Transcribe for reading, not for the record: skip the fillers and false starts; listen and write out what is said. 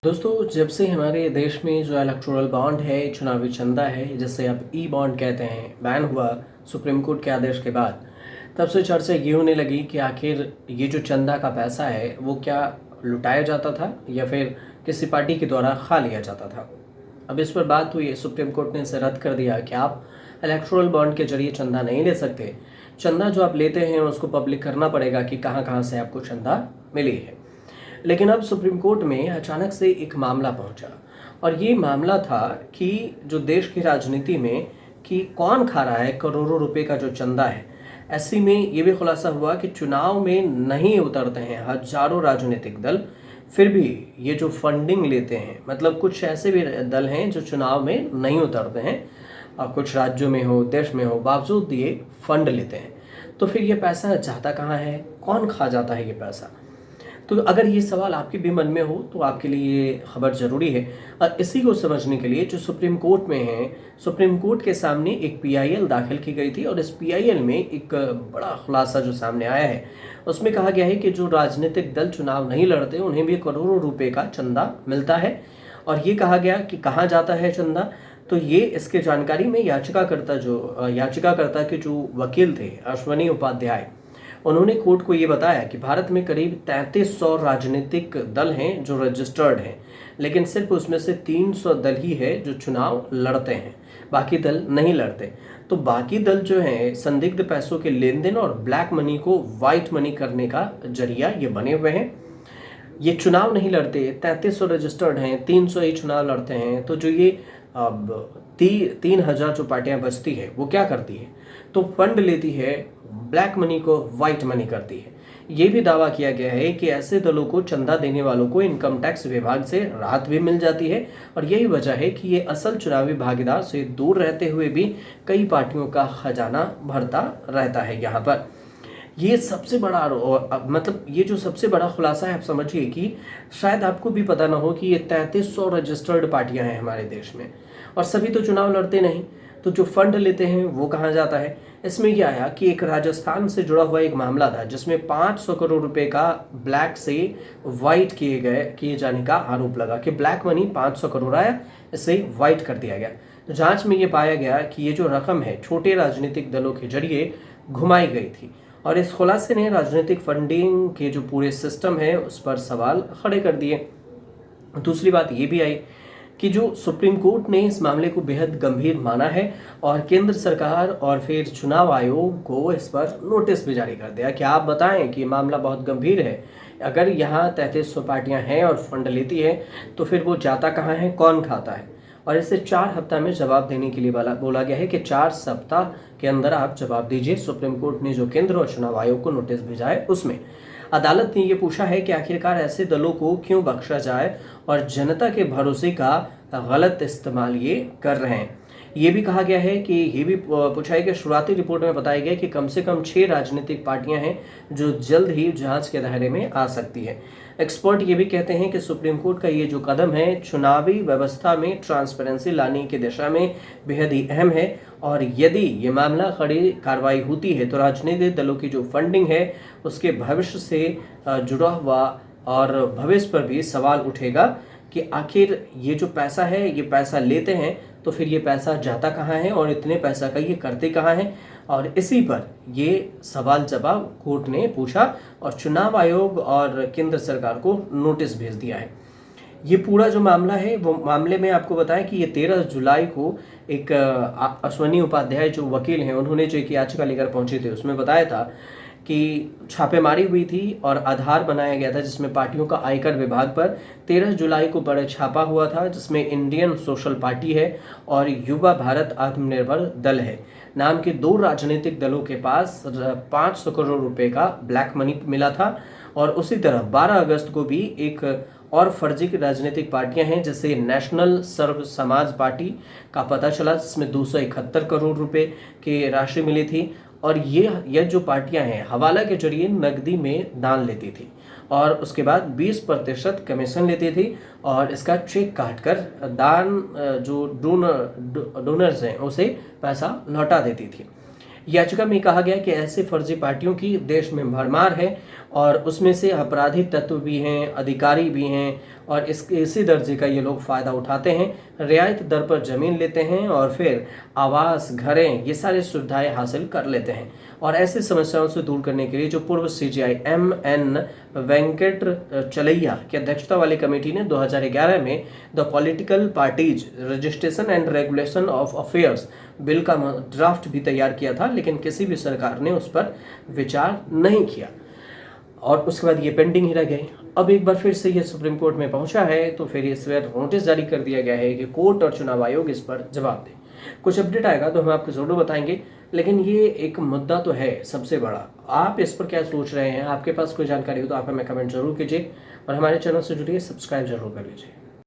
दोस्तों, जब से हमारे देश में जो इलेक्टोरल बॉन्ड है, चुनावी चंदा है, जिसे अब ई बॉन्ड कहते हैं, बैन हुआ सुप्रीम कोर्ट के आदेश के बाद, तब से चर्चा ये होने लगी कि आखिर ये जो चंदा का पैसा है वो क्या लुटाया जाता था या फिर किसी पार्टी के द्वारा खा लिया जाता था। अब इस पर बात हुई, सुप्रीम कोर्ट ने इसे रद्द कर दिया कि आप इलेक्टोरल बॉन्ड के जरिए चंदा नहीं ले सकते। चंदा जो आप लेते हैं उसको पब्लिक करना पड़ेगा कि कहाँ कहाँ से आपको चंदा मिली है। लेकिन अब सुप्रीम कोर्ट में अचानक से एक मामला पहुंचा और ये मामला था कि जो देश की राजनीति में कि कौन खा रहा है करोड़ों रुपए का जो चंदा है। ऐसे में ये भी खुलासा हुआ कि चुनाव में नहीं उतरते हैं हजारों राजनीतिक दल, फिर भी ये जो फंडिंग लेते हैं, मतलब कुछ ऐसे भी दल हैं जो चुनाव में नहीं उतरते हैं और कुछ राज्यों में हो, देश में हो, बावजूद ये फंड लेते हैं। तो फिर ये पैसा जाता कहाँ है, कौन खा जाता है ये पैसा? तो अगर ये सवाल आपके भी मन में हो तो आपके लिए ये खबर ज़रूरी है। और इसी को समझने के लिए जो सुप्रीम कोर्ट में है, सुप्रीम कोर्ट के सामने एक पीआईएल दाखिल की गई थी और इस पीआईएल में एक बड़ा खुलासा जो सामने आया है, उसमें कहा गया है कि जो राजनीतिक दल चुनाव नहीं लड़ते उन्हें भी करोड़ों रुपए का चंदा मिलता है। और ये कहा गया कि कहाँ जाता है चंदा, तो ये इसके जानकारी में याचिकाकर्ता के जो वकील थे अश्वनी उपाध्याय, उन्होंने कोर्ट को ये बताया कि भारत में करीब 3300 राजनीतिक दल हैं जो रजिस्टर्ड हैं, लेकिन सिर्फ उसमें से 300 दल ही है जो चुनाव लड़ते हैं, बाकी दल नहीं लड़ते। तो बाकी दल जो हैं संदिग्ध पैसों के लेन देन और ब्लैक मनी को वाइट मनी करने का जरिया ये बने हुए हैं। ये चुनाव नहीं लड़ते, 3300 रजिस्टर्ड हैं, 300 ही चुनाव लड़ते हैं। तो जो ये अब 3,000 जो पार्टियां बचती है वो क्या करती है, तो फंड लेती है, ब्लैक मनी को वाइट मनी करती है। ये भी दावा किया गया है कि ऐसे दलों को चंदा देने वालों को इनकम टैक्स विभाग से राहत भी मिल जाती है और यही वजह है कि ये असल चुनावी भागीदार से दूर रहते हुए भी कई पार्टियों का खजाना भरता रहता है। यहाँ पर ये सबसे बड़ा मतलब ये जो सबसे बड़ा खुलासा है, आप समझिए कि शायद आपको भी पता ना हो कि ये 3300 रजिस्टर्ड पार्टियां हैं हमारे देश में और सभी तो चुनाव लड़ते नहीं। तो जो फंड लेते हैं वो कहाँ जाता है? इसमें यह आया कि एक राजस्थान से जुड़ा हुआ एक मामला था जिसमें 500 करोड़ रुपए का ब्लैक से वाइट किए जाने का आरोप लगा कि ब्लैक मनी 500 करोड़ आया, इसे वाइट कर दिया गया। तो जांच में ये पाया गया कि ये जो रकम है छोटे राजनीतिक दलों के जरिए घुमाई गई थी और इस खुलासे ने राजनीतिक फंडिंग के जो पूरे सिस्टम है उस पर सवाल खड़े कर दिए। दूसरी बात ये भी आई कि जो सुप्रीम कोर्ट ने इस मामले को बेहद गंभीर माना है और केंद्र सरकार और फिर चुनाव आयोग को इस पर नोटिस भी जारी कर दिया कि आप बताएं कि मामला बहुत गंभीर है। अगर यहाँ 3300 पार्टियां हैं और फंड लेती है तो फिर वो जाता कहाँ है, कौन खाता है? और इसे 4 हफ्ता में जवाब देने के लिए बोला गया है कि 4 सप्ताह के अंदर आप जवाब दीजिए। सुप्रीम कोर्ट ने जो केंद्र और चुनाव आयोग को नोटिस भेजा है उसमें अदालत ने ये पूछा है कि आखिरकार ऐसे दलों को क्यों बख्शा जाए और जनता के भरोसे का गलत इस्तेमाल ये कर रहे हैं। ये भी कहा गया है कि ये भी पूछा है कि शुरुआती रिपोर्ट में बताया गया कि कम से कम 6 राजनीतिक पार्टियां हैं जो जल्द ही जांच के दायरे में आ सकती है। एक्सपर्ट ये भी कहते हैं कि सुप्रीम कोर्ट का ये जो कदम है चुनावी व्यवस्था में ट्रांसपेरेंसी लाने की दिशा में बेहद ही अहम है और यदि ये मामला कड़ी कार्रवाई होती है तो राजनीतिक दलों की जो फंडिंग है उसके भविष्य से जुड़ा हुआ और भविष्य पर भी सवाल उठेगा कि आखिर ये जो पैसा है, ये पैसा लेते हैं तो फिर ये पैसा जाता कहाँ है और इतने पैसा का ये करते कहाँ हैं। और इसी पर ये सवाल जवाब कोर्ट ने पूछा और चुनाव आयोग और केंद्र सरकार को नोटिस भेज दिया है। ये पूरा जो मामला है वो मामले में आपको बताएं कि ये 13 जुलाई को एक अश्वनी उपाध्याय जो वकील हैं उन्होंने जो एक याचिका लेकर पहुंचे थे, उसमें बताया था कि छापेमारी हुई थी और आधार बनाया गया था जिसमें पार्टियों का आयकर विभाग पर 13 जुलाई को बड़ा छापा हुआ था जिसमें इंडियन सोशल पार्टी है और युवा भारत आत्मनिर्भर दल है नाम के 2 राजनीतिक दलों के पास 500 करोड़ रुपए का ब्लैक मनी मिला था। और उसी तरह 12 अगस्त को भी एक और फर्जी राजनीतिक पार्टियां हैं जैसे नेशनल सर्व समाज पार्टी का पता चला जिसमें 271 करोड़ रुपए की राशि मिली थी और ये जो पार्टियां हैं हवाला के जरिए नकदी में दान लेती थी और उसके बाद 20% कमीशन लेती थी और इसका चेक काट कर दान जो डोनर्स हैं उसे पैसा लौटा देती थी। याचिका में कहा गया कि ऐसे फर्जी पार्टियों की देश में भरमार है और उसमें से आपराधिक तत्व भी हैं, अधिकारी भी हैं और इसी दर्जे का ये लोग फ़ायदा उठाते हैं, रियायत दर पर ज़मीन लेते हैं और फिर आवास, घरें, ये सारी सुविधाएं हासिल कर लेते हैं। और ऐसी समस्याओं से दूर करने के लिए जो पूर्व CGI MN वेंकट चलैया की अध्यक्षता वाली कमेटी ने 2011 में the political parties registration and regulation of affairs bill का ड्राफ्ट भी तैयार किया था, लेकिन किसी भी सरकार ने उस पर विचार नहीं किया और उसके बाद ये पेंडिंग ही रह गए। अब एक बार फिर से ये सुप्रीम कोर्ट में पहुंचा है, तो फिर इस बार नोटिस जारी कर दिया गया है कि कोर्ट और चुनाव आयोग इस पर जवाब दे। कुछ अपडेट आएगा तो हम आपको जरूर बताएंगे, लेकिन ये एक मुद्दा तो है सबसे बड़ा। आप इस पर क्या सोच रहे हैं? आपके पास कोई जानकारी हो तो आप हमें कमेंट जरूर कीजिए और हमारे चैनल से जुड़िए, सब्सक्राइब जरूर कर लीजिए।